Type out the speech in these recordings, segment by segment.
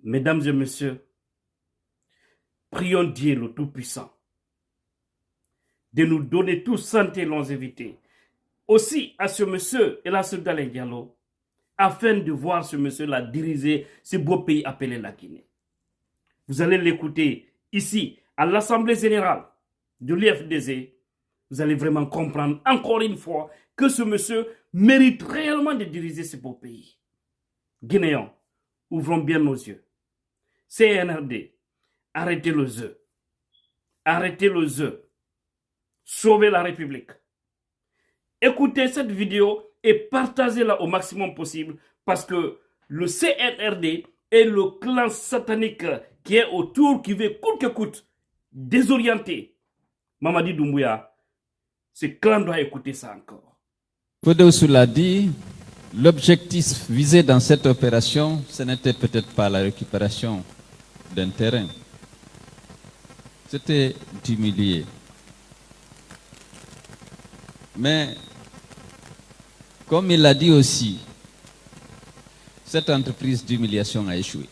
Mesdames et messieurs, prions Dieu le Tout-Puissant de nous donner tous santé et longévité. Aussi à ce monsieur et la sœur d'Alain Diallo, afin de voir ce monsieur-là diriger ce beau pays appelé la Guinée. Vous allez l'écouter ici, à l'Assemblée Générale de l'UFDG. Vous allez vraiment comprendre encore une fois que ce monsieur mérite réellement de diriger ce beau pays. Guinéens, ouvrons bien nos yeux. CNRD, arrêtez le jeu. Arrêtez le jeu. Sauvez la République. Écoutez cette vidéo et partagez-la au maximum possible parce que le CNRD est le clan satanique qui est autour, qui veut coûte que coûte désorienter Mamadi Doumbouya. Ce clan doit écouter ça encore. Fodoussou l'a dit, l'objectif visé dans cette opération, ce n'était peut-être pas la récupération d'un terrain. C'était d'humilier. Mais, comme il l'a dit aussi, cette entreprise d'humiliation a échoué.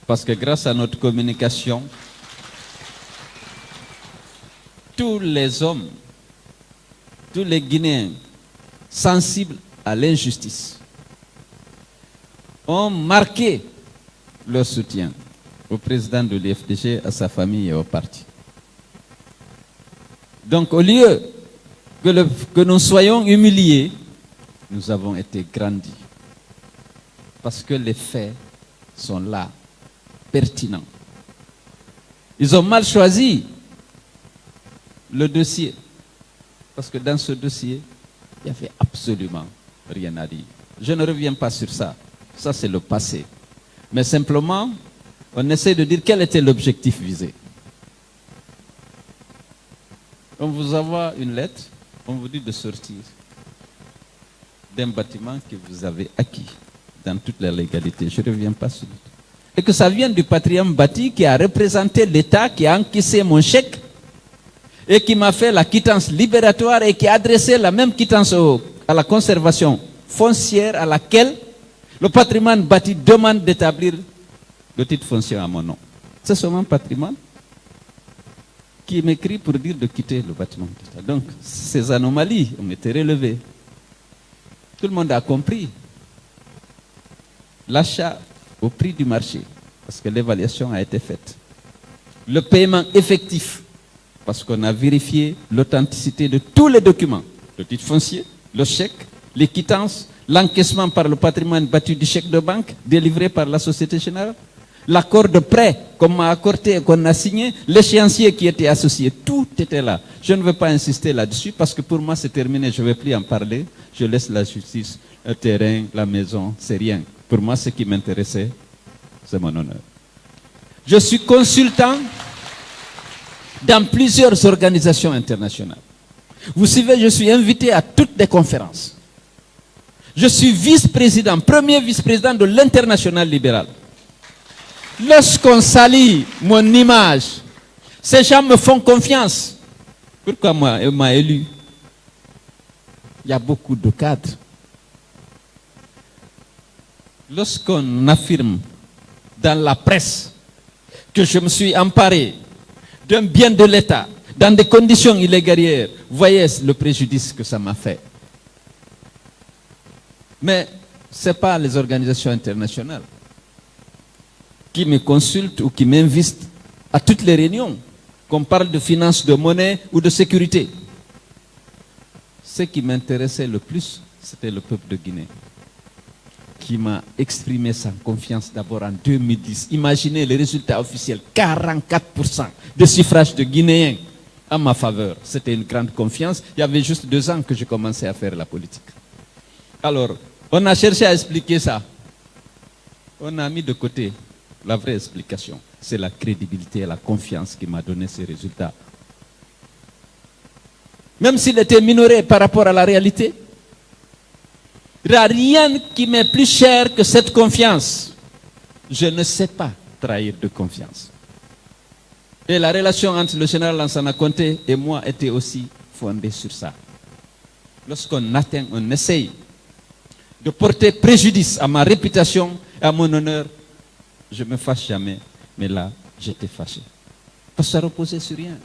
Parce que grâce à notre communication, tous les hommes, tous les Guinéens sensibles à l'injustice ont marqué leur soutien au président de l'UFDG, à sa famille et au parti. Donc au lieu que nous soyons humiliés, nous avons été grandis. Parce que les faits sont là, pertinents. Ils ont mal choisi le dossier. Parce que dans ce dossier, il n'y avait absolument rien à dire. Je ne reviens pas sur ça. Ça, c'est le passé. Mais simplement, on essaie de dire quel était l'objectif visé. On vous envoie une lettre, on vous dit de sortir d'un bâtiment que vous avez acquis dans toute la légalité. Je ne reviens pas sur ça. Et que ça vient du patrimoine bâti qui a représenté l'État, qui a encaissé mon chèque et qui m'a fait la quittance libératoire et qui a adressé la même quittance à la conservation foncière à laquelle le patrimoine bâti demande d'établir le titre foncier à mon nom. C'est ce même patrimoine qui m'écrit pour dire de quitter le bâtiment d'État. Donc, ces anomalies ont été relevées. Tout le monde a compris. L'achat au prix du marché, parce que l'évaluation a été faite. Le paiement effectif, parce qu'on a vérifié l'authenticité de tous les documents. Le titre foncier, le chèque, les quittances, l'encaissement par le patrimoine bâti du chèque de banque délivré par la Société Générale, l'accord de prêt qu'on m'a accordé et qu'on a signé, l'échéancier qui était associé, tout était là. Je ne veux pas insister là-dessus parce que pour moi c'est terminé, je ne vais plus en parler. Je laisse la justice, le terrain, la maison, c'est rien. Pour moi, ce qui m'intéressait, c'est mon honneur. Je suis consultant dans plusieurs organisations internationales. Vous savez, je suis invité à toutes les conférences. Je suis vice-président, premier vice-président de l'International libéral. Lorsqu'on salit mon image, ces gens me font confiance. Pourquoi moi, on m'a élu? Il y a beaucoup de cadres. Lorsqu'on affirme dans la presse que je me suis emparé d'un bien de l'État dans des conditions illégales, voyez le préjudice que ça m'a fait. Mais ce n'est pas les organisations internationales qui me consultent ou qui m'invitent à toutes les réunions, qu'on parle de finances, de monnaie ou de sécurité. Ce qui m'intéressait le plus, c'était le peuple de Guinée, qui m'a exprimé sa confiance d'abord en 2010. Imaginez les résultats officiels, 44% de suffrage de Guinéens en ma faveur. C'était une grande confiance. Il y avait juste 2 ans que j'ai commencé à faire la politique. Alors, on a cherché à expliquer ça. On a mis de côté la vraie explication. C'est la crédibilité et la confiance qui m'a donné ces résultats. Même s'il était minoré par rapport à la réalité, il n'y a rien qui m'est plus cher que cette confiance. Je ne sais pas trahir de confiance. Et la relation entre le général Lansana Conté et moi était aussi fondée sur ça. Lorsqu'on atteint, on essaye de porter préjudice à ma réputation et à mon honneur, je me fâche jamais, mais là, j'étais fâché. Parce que ça reposait sur rien.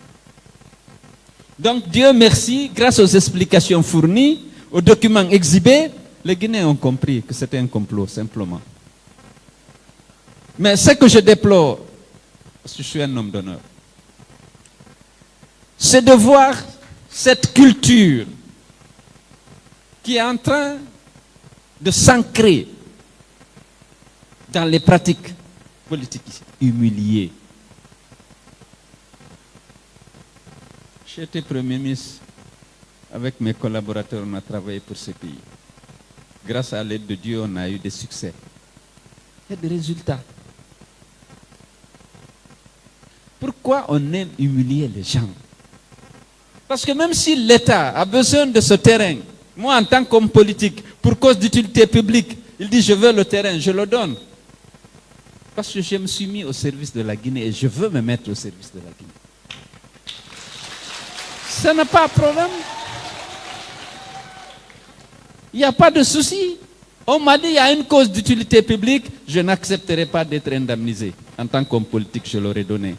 Donc, Dieu merci, grâce aux explications fournies, aux documents exhibés, les Guinéens ont compris que c'était un complot, simplement. Mais ce que je déplore, parce que je suis un homme d'honneur, c'est de voir cette culture qui est en train de s'ancrer dans les pratiques politiques humiliées. J'ai été Premier ministre. Avec mes collaborateurs, on a travaillé pour ce pays. Grâce à l'aide de Dieu, on a eu des succès. Il y a des résultats. Pourquoi on aime humilier les gens? Parce que même si l'État a besoin de ce terrain, moi en tant qu'homme politique, pour cause d'utilité publique, il dit je veux le terrain, je le donne. Parce que je me suis mis au service de la Guinée et je veux me mettre au service de la Guinée. Ça n'a pas de problème. Il n'y a pas de souci. On m'a dit il y a une cause d'utilité publique, je n'accepterai pas d'être indemnisé. En tant qu'homme politique, je l'aurais donné.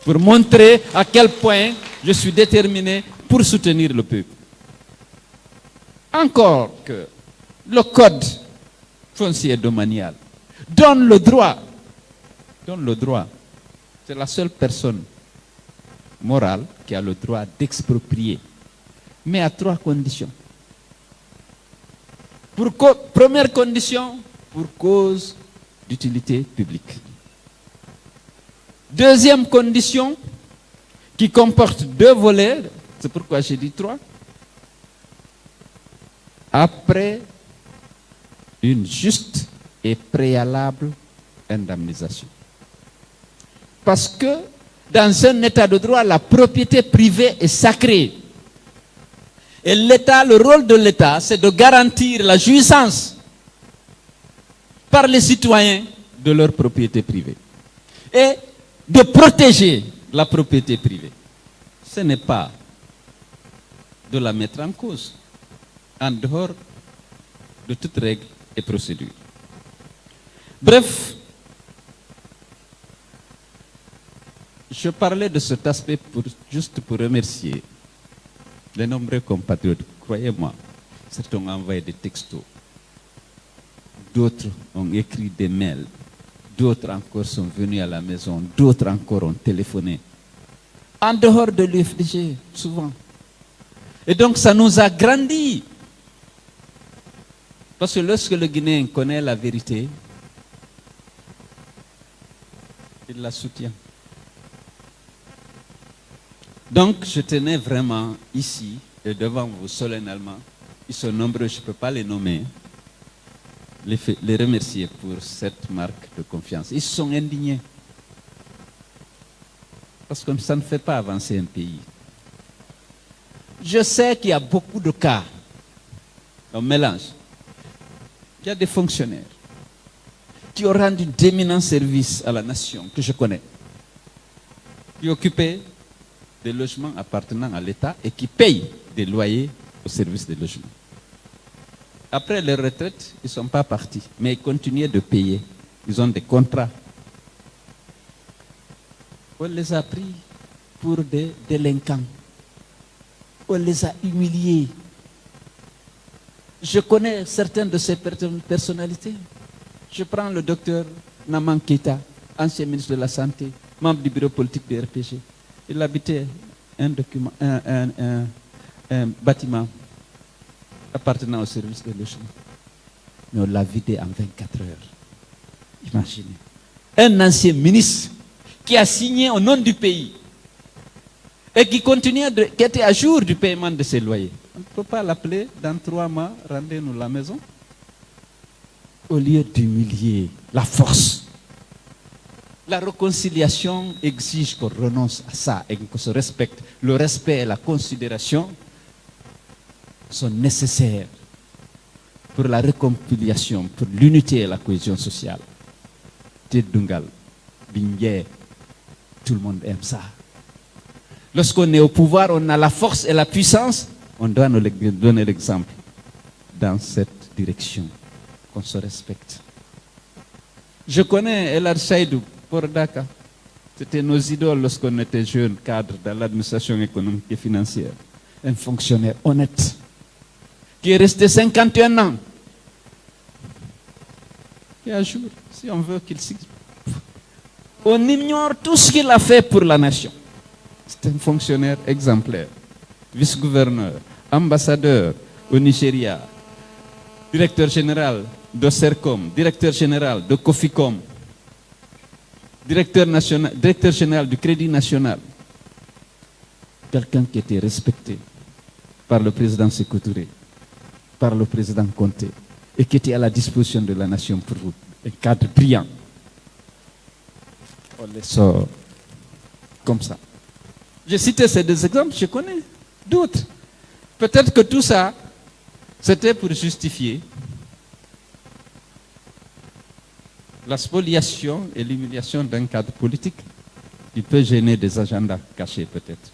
Pour montrer à quel point je suis déterminé pour soutenir le peuple. Encore que le code foncier domanial donne le droit. C'est la seule personne morale qui a le droit d'exproprier. Mais à 3 conditions. Première condition, pour cause d'utilité publique. Deuxième condition, qui comporte 2 volets, c'est pourquoi j'ai dit 3, après une juste et préalable indemnisation. Parce que dans un état de droit, la propriété privée est sacrée. Et l'État, le rôle de l'État, c'est de garantir la jouissance par les citoyens de leur propriété privée. Et de protéger la propriété privée. Ce n'est pas de la mettre en cause, en dehors de toute règle et procédure. Bref, je parlais de cet aspect juste pour remercier les nombreux compatriotes. Croyez-moi, certains ont envoyé des textos, d'autres ont écrit des mails, d'autres encore sont venus à la maison, d'autres encore ont téléphoné. En dehors de l'UFDG, souvent. Et donc ça nous a grandi. Parce que lorsque le Guinéen connaît la vérité, il la soutient. Donc je tenais vraiment ici, et devant vous solennellement, ils sont nombreux, je ne peux pas les nommer, les remercier pour cette marque de confiance. Ils sont indignés. Parce que ça ne fait pas avancer un pays. Je sais qu'il y a beaucoup de cas, on mélange. Il y a des fonctionnaires qui ont rendu d'éminents services à la nation, que je connais, qui occupaient des logements appartenant à l'État et qui payent des loyers au service des logements. Après leur retraite, ils ne sont pas partis, mais ils continuaient de payer. Ils ont des contrats. On les a pris pour des délinquants. On les a humiliés. Je connais certaines de ces personnalités. Je prends le docteur Naman Keita, ancien ministre de la Santé, membre du bureau politique du RPG. Il habitait un bâtiment appartenant au service de logement. Mais on l'a vidé en 24 heures. Imaginez. Un ancien ministre qui a signé au nom du pays et qui continuait, qui était à jour du paiement de ses loyers. On ne peut pas l'appeler dans 3 mois, rendez-nous la maison. Au lieu d'humilier la force. La réconciliation exige qu'on renonce à ça et qu'on se respecte. Le respect et la considération sont nécessaires pour la réconciliation, pour l'unité et la cohésion sociale. Tedungal, Bingé, tout le monde aime ça. Lorsqu'on est au pouvoir, on a la force et la puissance, on doit nous donner l'exemple dans cette direction, qu'on se respecte. Je connais El Saïdou Pordaka. C'était nos idoles lorsqu'on était jeunes cadres dans l'administration économique et financière. Un fonctionnaire honnête qui est resté 51 ans. Et un jour, si on veut qu'il s'exprime, on ignore tout ce qu'il a fait pour la nation. C'est un fonctionnaire exemplaire, vice-gouverneur, ambassadeur au Nigeria, directeur général de CERCOM, directeur général de COFICOM, directeur général du Crédit National. Quelqu'un qui était respecté par le président Sékou Touré, par le président Conté, et qui était à la disposition de la nation pour vous. Un cadre brillant. On les sort comme ça. J'ai cité ces deux exemples, je connais d'autres. Peut-être que tout ça, c'était pour justifier la spoliation et l'humiliation d'un cadre politique qui peut gêner des agendas cachés peut-être.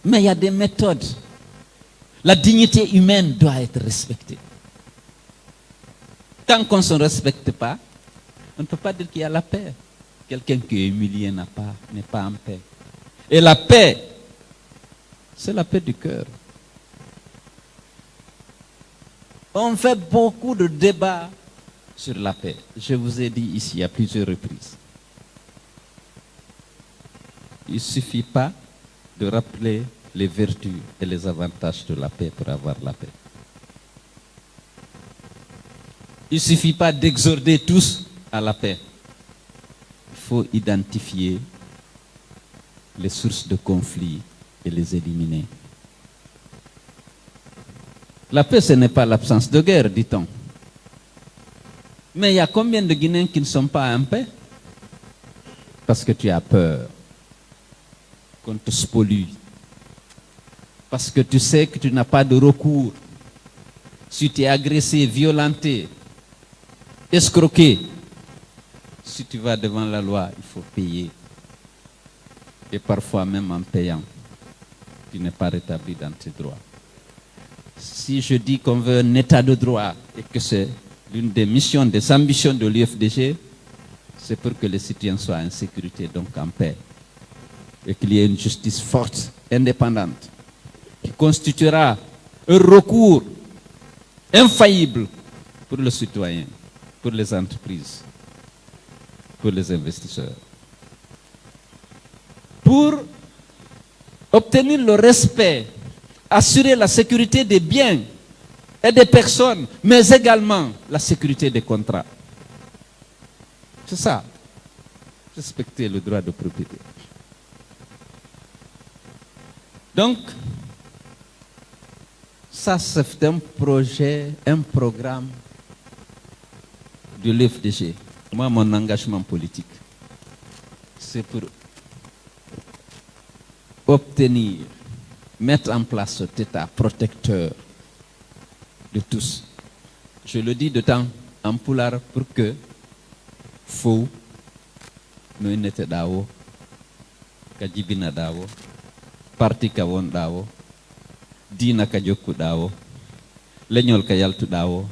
Mais il y a des méthodes. La dignité humaine doit être respectée. Tant qu'on ne se respecte pas, on ne peut pas dire qu'il y a la paix. Quelqu'un qui est humilié n'est pas en paix. Et la paix, c'est la paix du cœur. On fait beaucoup de débats sur la paix. Je vous ai dit ici à plusieurs reprises. Il ne suffit pas de rappeler les vertus et les avantages de la paix pour avoir la paix. Il ne suffit pas d'exhorter tous à la paix. Il faut identifier les sources de conflits et les éliminer. La paix, ce n'est pas l'absence de guerre, dit-on. Mais il y a combien de Guinéens qui ne sont pas en paix? Parce que tu as peur qu'on te spolie. Parce que tu sais que tu n'as pas de recours. Si tu es agressé, violenté, escroqué, si tu vas devant la loi, il faut payer. Et parfois même en payant, tu n'es pas rétabli dans tes droits. Si je dis qu'on veut un état de droit et que c'est l'une des missions, des ambitions de l'UFDG, c'est pour que les citoyens soient en sécurité, donc en paix. Et qu'il y ait une justice forte, indépendante, qui constituera un recours infaillible pour le citoyen, pour les entreprises, pour les investisseurs. Pour obtenir le respect, assurer la sécurité des biens et des personnes, mais également la sécurité des contrats. C'est ça. Respecter le droit de propriété. Donc, ça c'est un projet, un programme de l'UFDG. Moi, mon engagement politique, c'est pour obtenir, mettre en place cet état protecteur de tous. Je le dis de temps en pulaar pour que fou no nete dawo ka jibina dawo parti ka won dawo dina ka jokku dawo leñol ka yaltu dawo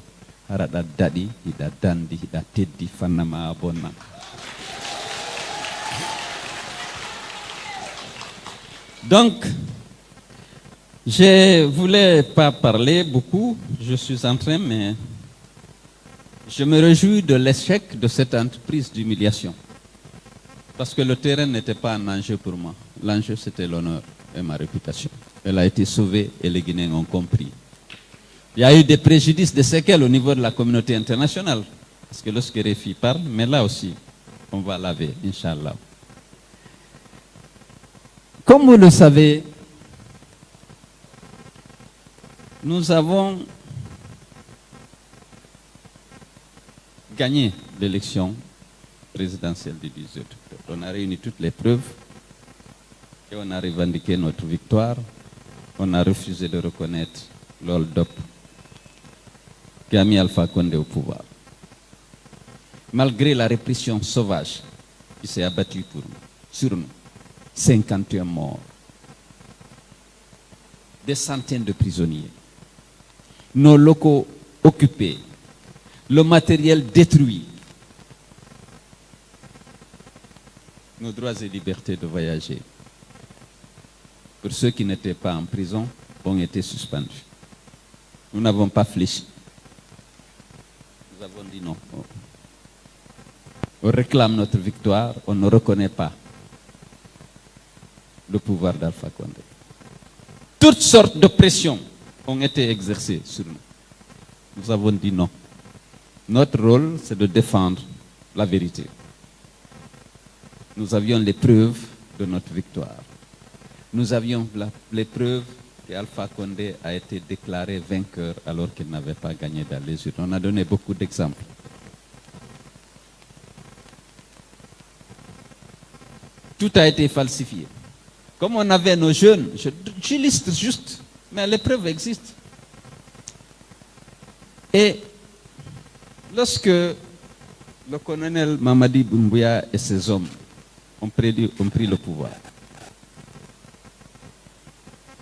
haraɗa daɗi hiɗa dandi hiɗa teddi fannama bonna. Donc, je ne voulais pas parler beaucoup, je suis en train, mais je me réjouis de l'échec de cette entreprise d'humiliation. Parce que le terrain n'était pas un enjeu pour moi. L'enjeu, c'était l'honneur et ma réputation. Elle a été sauvée et les Guinéens ont compris. Il y a eu des préjudices, des séquelles au niveau de la communauté internationale. Parce que lorsque RFI parle, mais là aussi, on va laver, Inch'Allah. Comme vous le savez, nous avons gagné l'élection présidentielle du 18 octobre. On a réuni toutes les preuves et on a revendiqué notre victoire. On a refusé de reconnaître l'hold-up qui a mis Alpha Condé au pouvoir. Malgré la répression sauvage qui s'est abattue sur nous, 51 morts, des centaines de prisonniers, nos locaux occupés, le matériel détruit, nos droits et libertés de voyager, pour ceux qui n'étaient pas en prison, ont été suspendus. Nous n'avons pas fléchi. Nous avons dit non. On réclame notre victoire, on ne reconnaît pas le pouvoir d'Alpha Condé. Toutes sortes de pressions ont été exercées sur nous. Nous avons dit non. Notre rôle, c'est de défendre la vérité. Nous avions les preuves de notre victoire. Nous avions les preuves qu'Alpha Condé a été déclaré vainqueur alors qu'il n'avait pas gagné dans les urnes. On a donné beaucoup d'exemples. Tout a été falsifié. Comme on avait nos jeunes, je liste juste, mais les preuves existent. Et lorsque le colonel Mamadi Doumbouya et ses hommes ont pris le pouvoir,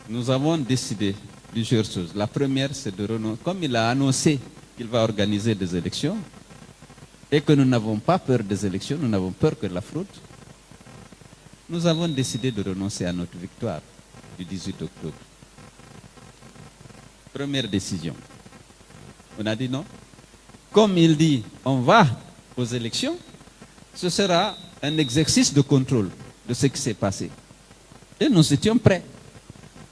nous avons décidé plusieurs choses. La première, c'est de renoncer. Comme il a annoncé qu'il va organiser des élections, et que nous n'avons pas peur des élections, nous n'avons peur que de la fraude, nous avons décidé de renoncer à notre victoire du 18 octobre. Première décision. On a dit non. Comme il dit, on va aux élections, ce sera un exercice de contrôle de ce qui s'est passé. Et nous étions prêts.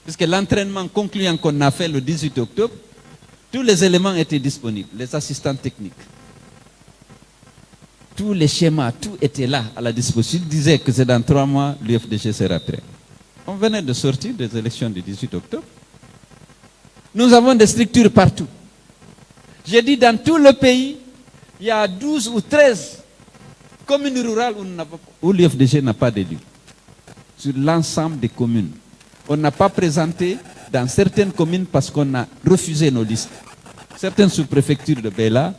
Puisque l'entraînement concluant qu'on a fait le 18 octobre, tous les éléments étaient disponibles, les assistants techniques. Tous les schémas, tout était là à la disposition. Il disait que c'est dans 3 mois, l'UFDG sera prêt. On venait de sortir des élections du 18 octobre. Nous avons des structures partout. J'ai dit dans tout le pays, il y a 12 ou 13 communes rurales où l'UFDG n'a pas d'élu. Sur l'ensemble des communes. On n'a pas présenté dans certaines communes parce qu'on a refusé nos listes. Certaines sous-préfectures de Bela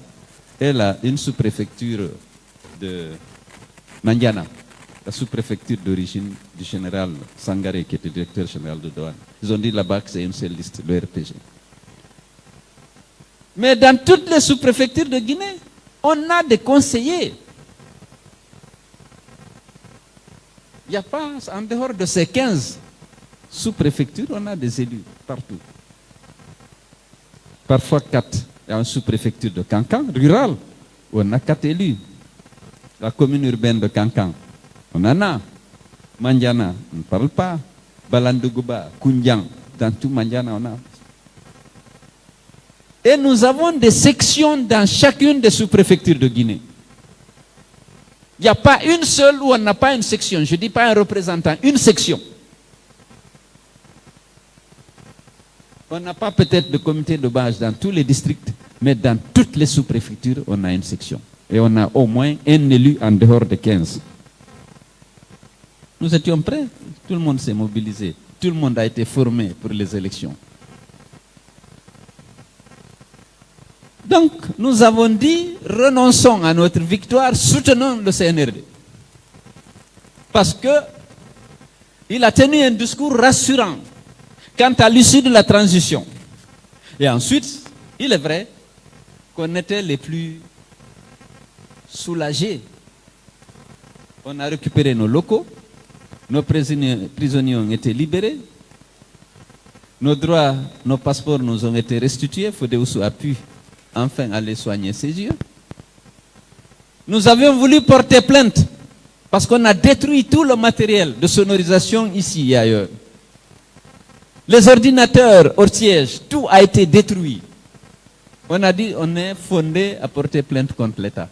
et une sous-préfecture de Mandiana, la sous-préfecture d'origine du général Sangaré, qui était directeur général de douane. Ils ont dit là-bas que c'est une seule liste, le RPG. Mais dans toutes les sous-préfectures de Guinée, on a des conseillers. Il n'y a pas, en dehors de ces 15 sous-préfectures, on a des élus partout. Parfois 4. Il y a une sous-préfecture de Kankan, rurale, où on a 4 élus. La commune urbaine de Kankan, on en a. Mandiana, on ne parle pas. Balandouguba, Koundian, dans tout Mandiana, on a. Et nous avons des sections dans chacune des sous-préfectures de Guinée. Il n'y a pas une seule où on n'a pas une section. Je ne dis pas un représentant, une section. On n'a pas peut-être de comité de base dans tous les districts, mais dans toutes les sous-préfectures, on a une section. Et on a au moins un élu en dehors de 15. Nous étions prêts. Tout le monde s'est mobilisé. Tout le monde a été formé pour les élections. Donc, nous avons dit, renonçons à notre victoire, soutenons le CNRD. Parce que il a tenu un discours rassurant quant à l'issue de la transition. Et ensuite, il est vrai qu'on était les plus soulagés. On a récupéré nos locaux, nos prisonniers ont été libérés, nos droits, nos passeports nous ont été restitués. Fodéoussou a pu enfin aller soigner ses yeux. Nous avions voulu porter plainte parce qu'on a détruit tout le matériel de sonorisation ici et ailleurs. Les ordinateurs hors siège, tout a été détruit. On a dit on est fondé à porter plainte contre l'État.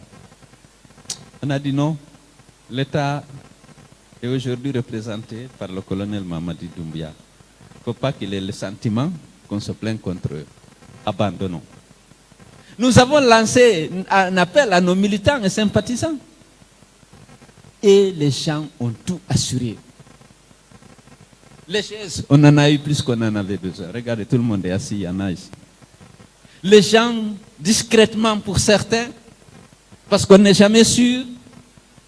On a dit non. L'État est aujourd'hui représenté par le colonel Mamadi Doumbouya. Il ne faut pas qu'il ait le sentiment qu'on se plaint contre eux. Abandonnons. Nous avons lancé un appel à nos militants et sympathisants. Et les gens ont tout assuré. Les chaises, on en a eu plus qu'on en avait besoin. Regardez, tout le monde est assis, il y en a ici. Les gens, discrètement pour certains, parce qu'on n'est jamais sûr,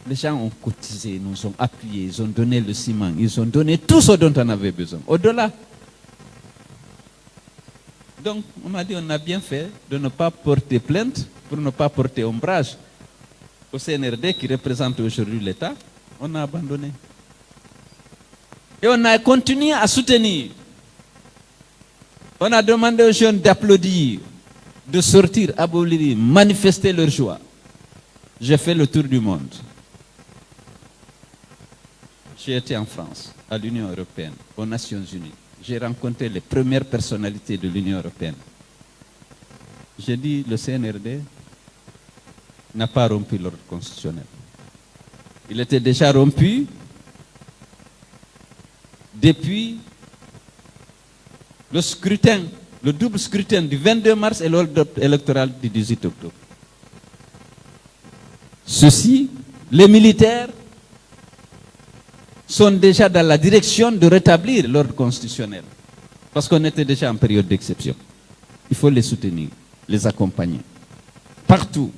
les gens ont cotisé, nous ont appuyés, ils ont donné le ciment, ils ont donné tout ce dont on avait besoin. Au-delà. Donc, on m'a dit, on a bien fait de ne pas porter plainte, pour ne pas porter ombrage au CNRD qui représente aujourd'hui l'État, On a abandonné. Et on a continué à soutenir. On a demandé aux jeunes d'applaudir, de sortir, abolir, manifester leur joie. J'ai fait le tour du monde. J'ai été en France, à l'Union européenne, aux Nations unies. J'ai rencontré les premières personnalités de l'Union européenne. J'ai dit, le CNRD n'a pas rompu l'ordre constitutionnel. Il était déjà rompu depuis le scrutin, le double scrutin du 22 mars et l'ordre électoral du 18 octobre. Ceux-ci, les militaires, sont déjà dans la direction de rétablir l'ordre constitutionnel. Parce qu'on était déjà en période d'exception. Il faut les soutenir, les accompagner. Partout.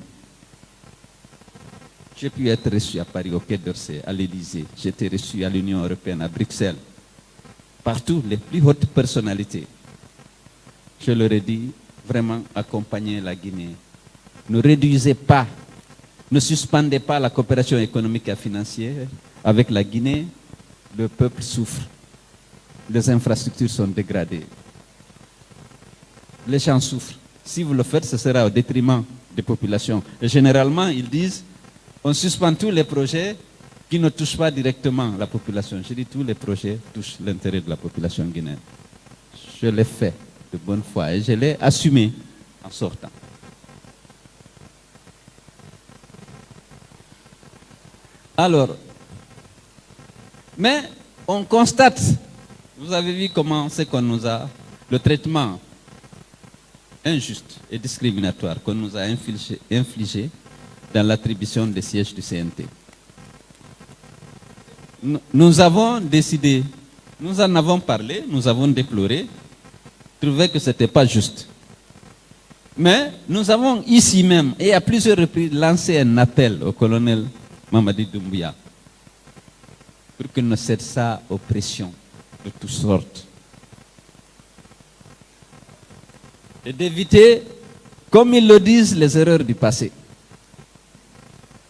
J'ai pu être reçu à Paris, au Quai d'Orsay, à l'Élysée. J'ai été reçu à l'Union européenne, à Bruxelles. Partout, les plus hautes personnalités. Je leur ai dit, vraiment, accompagner la Guinée. Ne réduisez pas, ne suspendez pas la coopération économique et financière avec la Guinée. Le peuple souffre. Les infrastructures sont dégradées. Les gens souffrent. Si vous le faites, ce sera au détriment des populations. Et généralement, ils disent, on suspend tous les projets qui ne touchent pas directement la population. Je dis, tous les projets touchent l'intérêt de la population guinéenne. Je l'ai fait de bonne foi et je l'ai assumé en sortant. Alors, mais on constate, vous avez vu comment c'est qu'on nous a, le traitement injuste et discriminatoire qu'on nous a infligé dans l'attribution des sièges du CNT. Nous avons décidé, nous en avons parlé, nous avons déploré, trouvé que ce n'était pas juste. Mais nous avons ici même, et à plusieurs reprises, lancé un appel au colonel Mamadi Doumbouya pour qu'il ne cède ça aux pressions de toutes sortes. Et d'éviter, comme ils le disent, les erreurs du passé.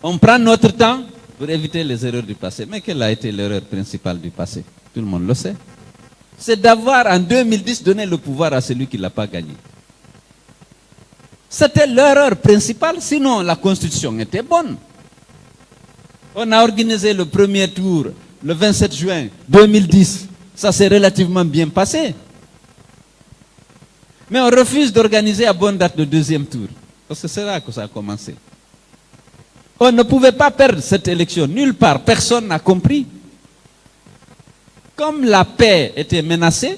On prend notre temps pour éviter les erreurs du passé. Mais quelle a été l'erreur principale du passé? Tout le monde le sait. C'est d'avoir en 2010 donné le pouvoir à celui qui ne l'a pas gagné. C'était l'erreur principale, sinon la constitution était bonne. On a organisé le premier tour le 27 juin 2010. Ça s'est relativement bien passé. Mais on refuse d'organiser à bonne date le deuxième tour. Parce que c'est là que ça a commencé. On ne pouvait pas perdre cette élection. Nulle part. Personne n'a compris. Comme la paix était menacée,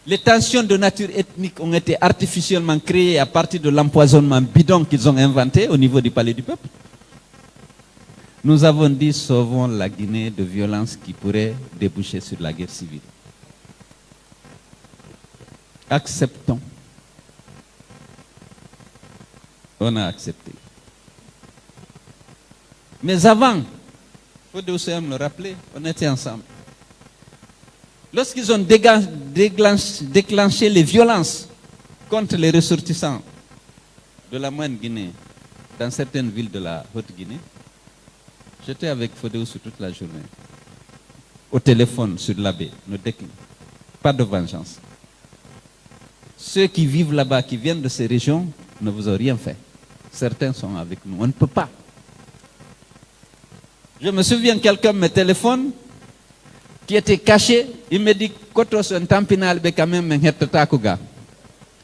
les tensions de nature ethnique ont été artificiellement créées à partir de l'empoisonnement bidon qu'ils ont inventé au niveau du palais du peuple. Nous avons dit, sauvons la Guinée de violences qui pourraient déboucher sur la guerre civile. Acceptons. On a accepté. Mais avant, il faut me le rappeler, on était ensemble. Lorsqu'ils ont déclenché les violences contre les ressortissants de la Moyenne Guinée, dans certaines villes de la Haute-Guinée, j'étais avec Fodéoussou toute la journée. Au téléphone, sur l'abbé, ne décline. Pas de vengeance. Ceux qui vivent là-bas, qui viennent de ces régions, ne vous ont rien fait. Certains sont avec nous. On ne peut pas. Je me souviens, quelqu'un me téléphone, qui était caché. Il me dit, Kotos un tampinal be quand même un.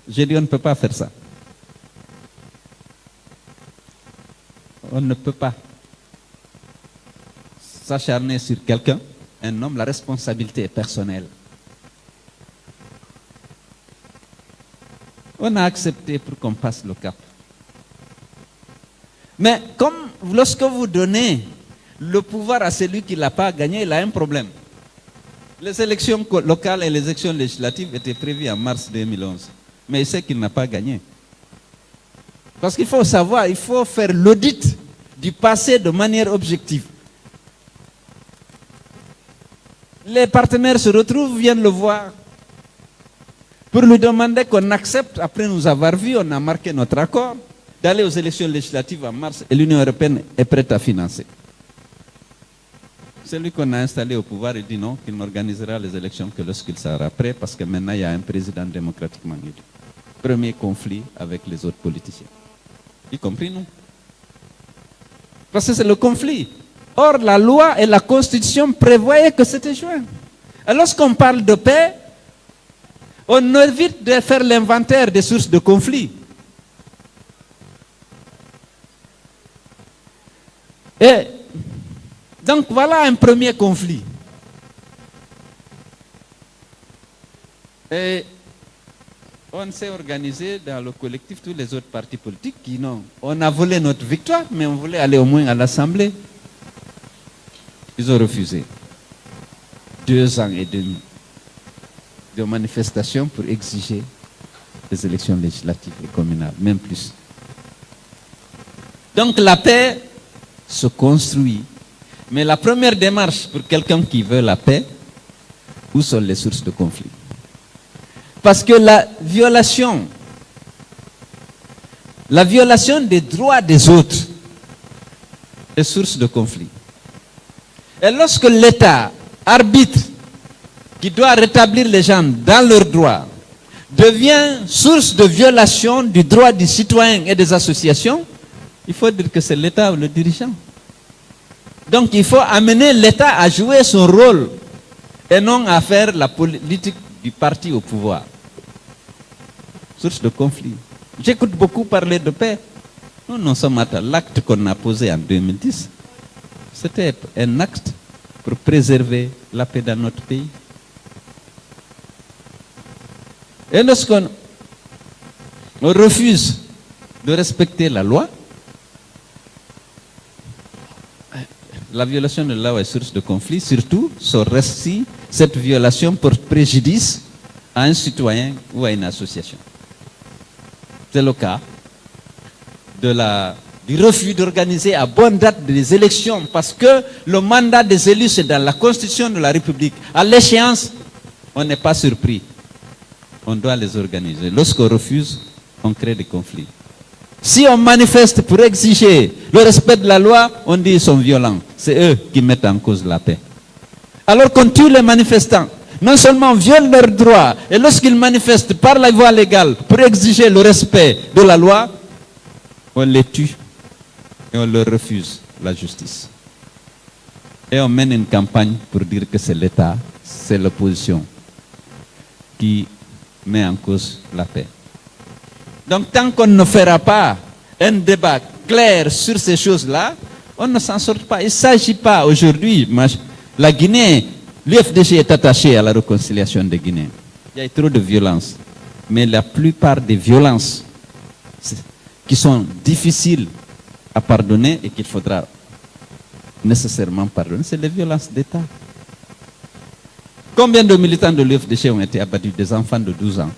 J'ai dit, on ne peut pas faire ça. On ne peut pas s'acharner sur quelqu'un. Un homme, la responsabilité est personnelle. On a accepté pour qu'on passe le cap. Mais comme lorsque vous donnez le pouvoir à celui qui ne l'a pas gagné, il a un problème. Les élections locales et les élections législatives étaient prévues en mars 2011. Mais il sait qu'il n'a pas gagné. Parce qu'il faut savoir, il faut faire l'audit du passé de manière objective. Les partenaires se retrouvent, viennent le voir, pour lui demander qu'on accepte, après nous avoir vu, on a marqué notre accord, d'aller aux élections législatives en mars et l'Union européenne est prête à financer. celui qu'on a installé au pouvoir, il dit non, qu'il n'organisera les élections que lorsqu'il sera prêt, parce que maintenant il y a un président démocratiquement élu. Premier conflit avec les autres politiciens, y compris nous. Parce que c'est le conflit. Or, la loi et la Constitution prévoyaient que c'était juin. Et lorsqu'on parle de paix, on évite de faire l'inventaire des sources de conflit. Et donc voilà un premier conflit. Et on s'est organisé dans le collectif, tous les autres partis politiques qui non. On a volé notre victoire, mais on voulait aller au moins à l'Assemblée. Ils ont refusé. 2 ans et demi de manifestations pour exiger les élections législatives et communales, même plus. Donc la paix se construit. Mais la première démarche pour quelqu'un qui veut la paix, où sont les sources de conflit? Parce que la violation des droits des autres est source de conflit. Et lorsque l'État arbitre qui doit rétablir les gens dans leurs droits devient source de violation du droit des citoyens et des associations, il faut dire que c'est l'État ou le dirigeant. Donc il faut amener l'État à jouer son rôle et non à faire la politique du parti au pouvoir. Source de conflit. J'écoute beaucoup parler de paix. Nous sommes à l'acte qu'on a posé en 2010. C'était un acte pour préserver la paix dans notre pays. Et lorsqu'on refuse de respecter la loi, la violation de la loi est source de conflit, surtout si cette violation porte préjudice à un citoyen ou à une association. C'est le cas du refus d'organiser à bonne date des élections parce que le mandat des élus c'est dans la Constitution de la République. À l'échéance, on n'est pas surpris. On doit les organiser. Lorsqu'on refuse, on crée des conflits. Si on manifeste pour exiger le respect de la loi, on dit qu'ils sont violents. C'est eux qui mettent en cause la paix. Alors qu'on tue les manifestants, non seulement on viole leurs droits, et lorsqu'ils manifestent par la voie légale pour exiger le respect de la loi, on les tue et on leur refuse la justice. Et on mène une campagne pour dire que c'est l'État, c'est l'opposition qui met en cause la paix. Donc tant qu'on ne fera pas un débat clair sur ces choses-là, on ne s'en sort pas. Il ne s'agit pas aujourd'hui, la Guinée, l'UFDG est attaché à la réconciliation des Guinéens. Il y a trop de violence. Mais la plupart des violences qui sont difficiles à pardonner et qu'il faudra nécessairement pardonner, c'est les violences d'État. Combien de militants de l'UFDG ont été abattus, des enfants de 12 ans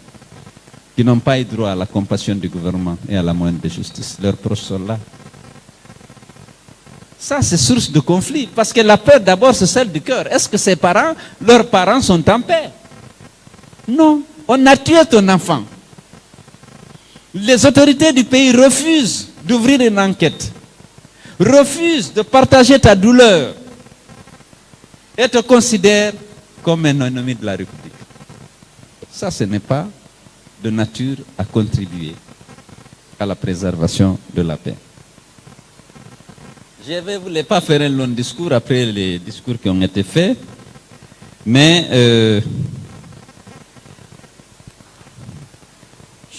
qui n'ont pas eu droit à la compassion du gouvernement et à la moindre de justice? Leurs proches sont là. Ça, c'est source de conflit. Parce que la peur, d'abord, c'est celle du cœur. Est-ce que ses parents, leurs parents sont en paix? Non. On a tué ton enfant. Les autorités du pays refusent d'ouvrir une enquête, refusent de partager ta douleur et te considèrent comme un ennemi de la République. Ça, ce n'est pas de nature à contribuer à la préservation de la paix. Je ne voulais pas faire un long discours après les discours qui ont été faits, mais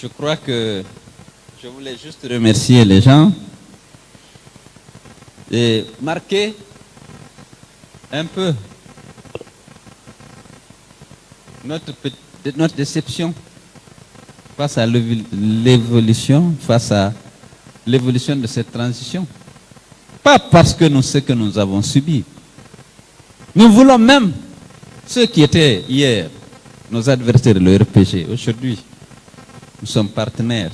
je crois que je voulais juste remercier les gens et marquer un peu notre déception face à l'évolution, face à l'évolution de cette transition. Pas parce que nous ce que nous avons subi. Nous voulons même ceux qui étaient hier nos adversaires de l'ERPG. Aujourd'hui, nous sommes partenaires.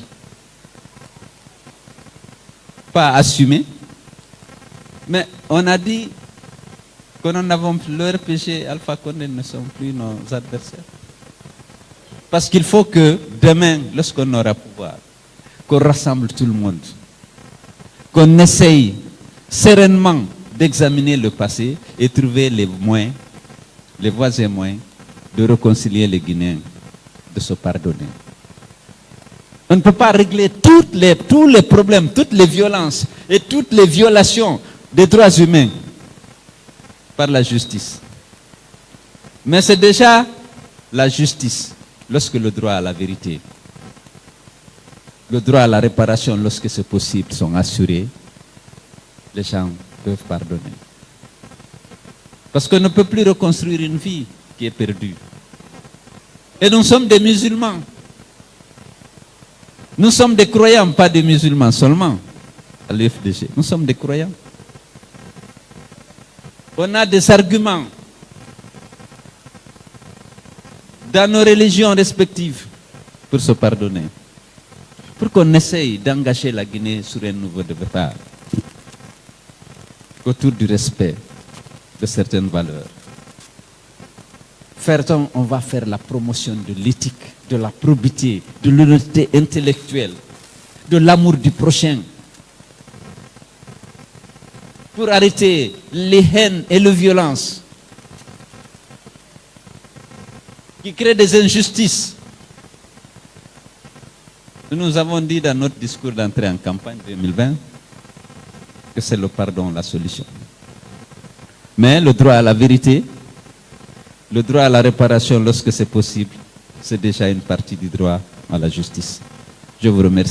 Pas assumés, mais on a dit que nous n'avons plus l'ERPG, Alpha Condé ne sont plus nos adversaires. Parce qu'il faut que demain, lorsqu'on aura pouvoir, qu'on rassemble tout le monde, qu'on essaye sereinement d'examiner le passé et trouver les voies et moyens de réconcilier les Guinéens, de se pardonner. On ne peut pas régler tous les problèmes, toutes les violences et toutes les violations des droits humains par la justice. Mais c'est déjà la justice lorsque le droit à la vérité, le droit à la réparation lorsque c'est possible sont assurés, les gens peuvent pardonner. Parce qu'on ne peut plus reconstruire une vie qui est perdue. Et nous sommes des musulmans. Nous sommes des croyants, pas des musulmans seulement à l'UFDG. Nous sommes des croyants. On a des arguments dans nos religions respectives pour se pardonner. Pour qu'on essaye d'engager la Guinée sur un nouveau départ autour du respect de certaines valeurs. On va faire la promotion de l'éthique, de la probité, de l'honnêteté intellectuelle, de l'amour du prochain, pour arrêter les haines et les violences qui créent des injustices. Nous avons dit dans notre discours d'entrée en campagne 2020 que c'est le pardon la solution. Mais le droit à la vérité, le droit à la réparation lorsque c'est possible, c'est déjà une partie du droit à la justice. Je vous remercie.